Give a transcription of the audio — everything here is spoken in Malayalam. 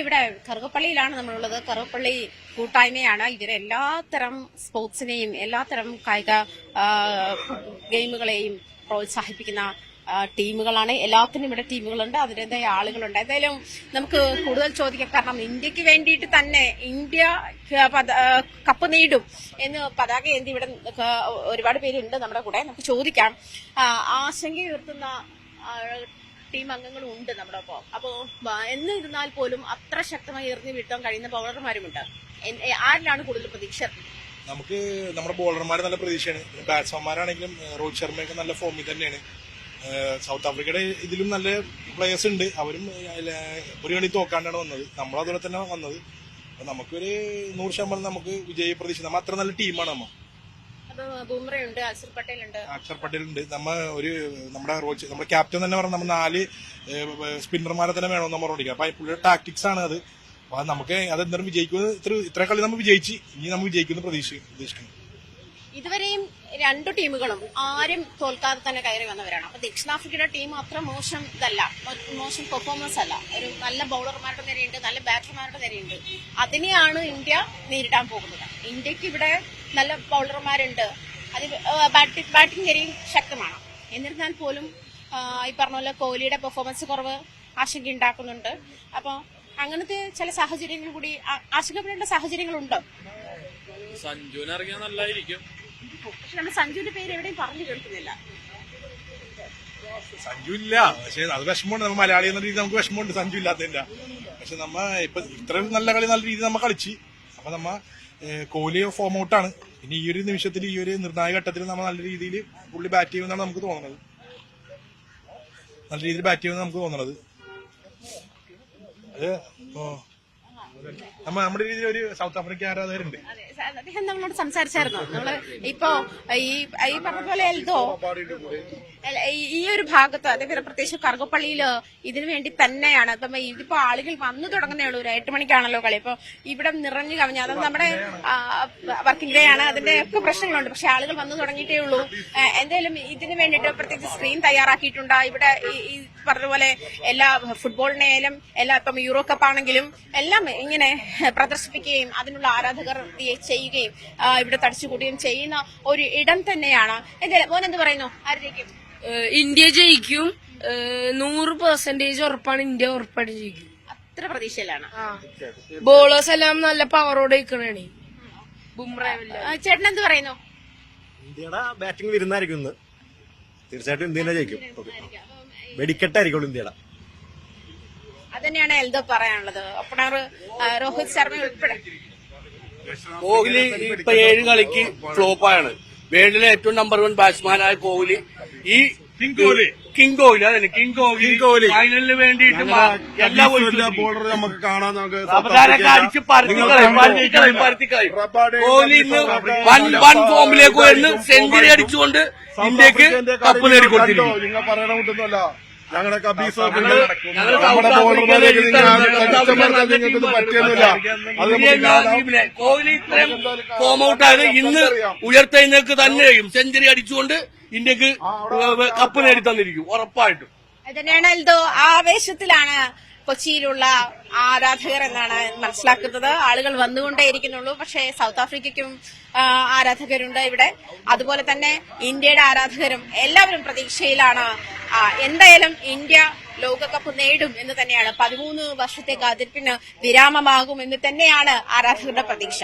നമ്മളിവിടെ കറുകപ്പള്ളിയിലാണ് നമ്മളുള്ളത്. കറുകപ്പള്ളി കൂട്ടായ്മയാണ്. ഇവരെല്ലാത്തരം സ്പോർട്സിനെയും എല്ലാത്തരം കായിക ഗെയിമുകളെയും പ്രോത്സാഹിപ്പിക്കുന്ന ടീമുകളാണ്. എല്ലാത്തിനും ഇവിടെ ടീമുകളുണ്ട്, അതിൻ്റെതായ ആളുകളുണ്ട്. എന്തായാലും നമുക്ക് കൂടുതൽ ചോദിക്കാം. കാരണം ഇന്ത്യക്ക് വേണ്ടിയിട്ട് തന്നെ ഇന്ത്യ കപ്പ് നേടും എന്ന് പതാക ഏന്തി ഇവിടെ ഒരുപാട് പേരുണ്ട് നമ്മുടെ കൂടെ. നമുക്ക് ചോദിക്കാം. ആശങ്കയുയർത്തുന്ന ടീം അംഗങ്ങളും ഉണ്ട് നമ്മുടെ ഒപ്പം. അപ്പോ എന്നിരുന്നാൽ പോലും അത്ര ശക്തമായി എറിഞ്ഞു വീഴ്ത്താൻ കഴിയുന്ന ബൗളർമാരുമുണ്ട്. ആരിലാണ് കൂടുതൽ പ്രതീക്ഷ? നമുക്ക് നമ്മുടെ ബോളർമാർ നല്ല പ്രതീക്ഷയാണ്. ബാറ്റ്സ്മാൻമാരാണെങ്കിലും രോഹിത് ശർമ്മയൊക്കെ നല്ല ഫോമിൽ തന്നെയാണ്. സൗത്ത് ആഫ്രിക്കയുടെ ഇതിലും നല്ല പ്ലേയേഴ്സ് ഉണ്ട്. അവരും ഒരു കളി തോക്കാണ്ടാണ് വന്നത്, നമ്മളതുപോലെ തന്നെ വന്നത്. നമുക്കൊരു 100% നമുക്ക് വിജയ പ്രതീക്ഷ. നമ്മ അത്ര നല്ല ടീമാണ്. ബുംറയുണ്ട്, അക്ഷർ പട്ടേൽ ഉണ്ട്. നമ്മുടെ ക്യാപ്റ്റൻ തന്നെ പറഞ്ഞു നമ്മൾ 4 സ്പിന്നർമാരെ തന്നെ വേണമെന്ന് നമ്മൾ പറഞ്ഞിരിക്കുക. അപ്പൊ പുള്ളിയുടെ ടാക്ടിക്സ് ആണ് അത്. അപ്പൊ നമുക്ക് അതെന്തായാലും വിജയിക്കുന്നത്. ഇത്ര കളി നമ്മൾ വിജയിച്ച് ഇനി നമ്മൾ വിജയിക്കുന്ന പ്രതീക്ഷിക്കുന്നു. ഇതുവരെയും 2 ടീമുകളും ആരും തോൽക്കാതെ തന്നെ കയറി വന്നവരാണ്. അപ്പൊ ദക്ഷിണാഫ്രിക്കയുടെ ടീം അത്ര മോശം പെർഫോമൻസ് അല്ല. ഒരു നല്ല ബൌളർമാരുടെ നിരയുണ്ട്, നല്ല ബാറ്റർമാരുടെ നിരയുണ്ട്. അതിനെയാണ് ഇന്ത്യ നേരിടാൻ പോകുന്നത്. ഇന്ത്യക്ക് ഇവിടെ നല്ല ബൌളർമാരുണ്ട്, അത് ബാറ്റിംഗ് നിരയും ശക്തമാണ്. എന്നിരുന്നാൽ പോലും ഈ പറഞ്ഞ പോലെ കോഹ്ലിയുടെ പെർഫോമൻസ് കുറവ് ആശങ്ക ഉണ്ടാക്കുന്നുണ്ട്. അപ്പൊ അങ്ങനത്തെ ചില സാഹചര്യങ്ങൾ കൂടി ആശങ്കപ്പെടേണ്ട സാഹചര്യങ്ങളുണ്ടോ? സഞ്ജുവിനെ ഇറങ്ങിയാൽ നല്ലതായിരിക്കും. പക്ഷെ നമ്മൾ സഞ്ജുവിന്റെ പേര് എവിടെയും പറഞ്ഞു കേൾക്കുന്നില്ല. സഞ്ജു ഇല്ല, പക്ഷെ അത് വിഷമമുണ്ട്. നമ്മൾ മലയാളി എന്ന രീതി നമുക്ക് വിഷമമുണ്ട് സഞ്ജു ഇല്ലാത്തതിന്റെ. പക്ഷെ നമ്മ ഇപ്പൊ ഇത്രയും നല്ല കളി നല്ല രീതിയിൽ നമ്മ കളിച്ച്. അപ്പൊ നമ്മ കോഹ്ലി ഫോം ഔട്ടാണ്. പിന്നെ ഈ ഒരു നിമിഷത്തിൽ ഈ ഒരു നിർണായക ഘട്ടത്തിൽ നമ്മൾ നല്ല രീതിയിൽ പുള്ളി ബാറ്റ് ചെയ്യുമെന്നാണ് നമുക്ക് തോന്നുന്നത്. നല്ല രീതിയിൽ ബാറ്റ് ചെയ്യുമെന്ന് നമുക്ക് തോന്നുന്നത്. അത് നമ്മുടെ രീതിയിൽ ഒരു സൗത്ത് ആഫ്രിക്ക ആരാധകരുണ്ട്. അദ്ദേഹം നമ്മളോട് സംസാരിച്ചായിരുന്നു. നമ്മള് ഇപ്പോ ഈ പറഞ്ഞ പോലെ എൽദോ ഈ ഒരു ഭാഗത്ത് അതേപോലെ പ്രത്യേകിച്ച് കറുകപ്പള്ളിയില് ഇതിനു വേണ്ടി തന്നെയാണ്. ഇപ്പം ഇതിപ്പോ ആളുകൾ വന്നു തുടങ്ങുന്നേ ഉള്ളൂ. ഒരു 8 മണിക്കാണല്ലോ കളി. ഇപ്പൊ ഇവിടെ നിറഞ്ഞു കവിഞ്ഞു. അത് നമ്മുടെ വർക്കിംഗ് ഡേ ആണ്, അതിന്റെ ഒക്കെ പ്രശ്നങ്ങളുണ്ട്. പക്ഷെ ആളുകൾ വന്നു തുടങ്ങിയിട്ടേ ഉള്ളൂ. എന്തായാലും ഇതിനു വേണ്ടിയിട്ട് പ്രത്യേകിച്ച് സ്ക്രീൻ തയ്യാറാക്കിയിട്ടുണ്ട്. ഇവിടെ ഈ പറഞ്ഞ പോലെ എല്ലാ ഫുട്ബോളിനെയായാലും ഇപ്പം യൂറോ കപ്പ് ആണെങ്കിലും എല്ലാം ഇങ്ങനെ പ്രദർശിപ്പിക്കുകയും അതിനുള്ള ആരാധകർ ചെയ്യുകയും ഇവിടെ തടിച്ചുകൂട്ടുകയും ചെയ്യുന്ന ഒരു ഇടം തന്നെയാണ്. എന്തായാലും മോൻ എന്ത് പറയുന്നു? ആയിരിക്കും ഇന്ത്യ ജയിക്കും. 100% ഉറപ്പാണ്. ഇന്ത്യ ഉറപ്പായിട്ട് ജയിക്കും. അത്ര പ്രതീക്ഷയിലാണ്. ബോളേഴ്സ് എല്ലാം നല്ല പവറോടെ നിൽക്കണേ. ചേട്ടൻ എന്ത് പറയുന്നു? ഇന്ത്യയുടെ ബാറ്റിംഗ് വരുന്നതായിരിക്കും ഇന്ന്. തീർച്ചയായിട്ടും ഇന്ത്യ ജയിക്കും. വെടിക്കെട്ടായിരിക്കും ഇന്ത്യയുടെ. അതന്നെയാണ് എൽദോ പറയാനുള്ളത്. ഓപ്പണർ രോഹിത് ശർമ്മ ഉൾപ്പെടെ. കോഹ്ലി ഇപ്പൊ 7 കളിക്ക് ഫ്ലോപ്പായാണ്. വേൾഡിലെ ഏറ്റവും നമ്പർ 1 ബാറ്റ്സ്മാനായ കോഹ്ലി ഈ കിങ് കോഹ്ലി ഫൈനലിന് വേണ്ടിയിട്ട് എല്ലാ ബോളർ നമുക്ക് കാണാൻ അടിച്ച് പരത്തിക്കളയും. കോഹ്ലി ഇന്ന് വൺ ഫോമിലേക്ക് വരുന്ന സെഞ്ചുറി അടിച്ചുകൊണ്ട് ഇന്ത്യക്ക് കപ്പ് നേടിക്കൊടുത്തിരിക്കും. നിങ്ങൾ പറയണ കൂട്ടുന്നല്ല. ഞങ്ങളുടെ നമ്മുടെ ബോളർമാരേക്ക് നിങ്ങൾക്ക് പറ്റിയൊന്നുമില്ല. കോഹ്ലി ഇത്രയും ഫോം ഔട്ടായത് ഇന്ന് ഉയർത്തെഴുന്നേൽക്ക് തന്നെയും സെഞ്ചുറി അടിച്ചുകൊണ്ട് ഇന്ത്യക്ക് കപ്പ് നേടി തന്നിരിക്കും ഉറപ്പായിട്ടും. തന്നെയാണ് എൽദോ. ആവേശത്തിലാണ് കൊച്ചിയിലുള്ള ആരാധകർ എന്നാണ് മനസ്സിലാക്കുന്നത്. ആളുകൾ വന്നുകൊണ്ടേയിരിക്കുന്നുള്ളൂ. പക്ഷേ സൗത്ത് ആഫ്രിക്കയ്ക്കും ആരാധകരുണ്ട് ഇവിടെ. അതുപോലെ തന്നെ ഇന്ത്യയുടെ ആരാധകരും എല്ലാവരും പ്രതീക്ഷയിലാണ്. എന്തായാലും ഇന്ത്യ ലോകകപ്പ് നേടും എന്ന് തന്നെയാണ്. 13 വർഷത്തെ കാത്തിരിപ്പിന് വിരാമമാകും എന്ന് തന്നെയാണ് ആരാധകരുടെ പ്രതീക്ഷ.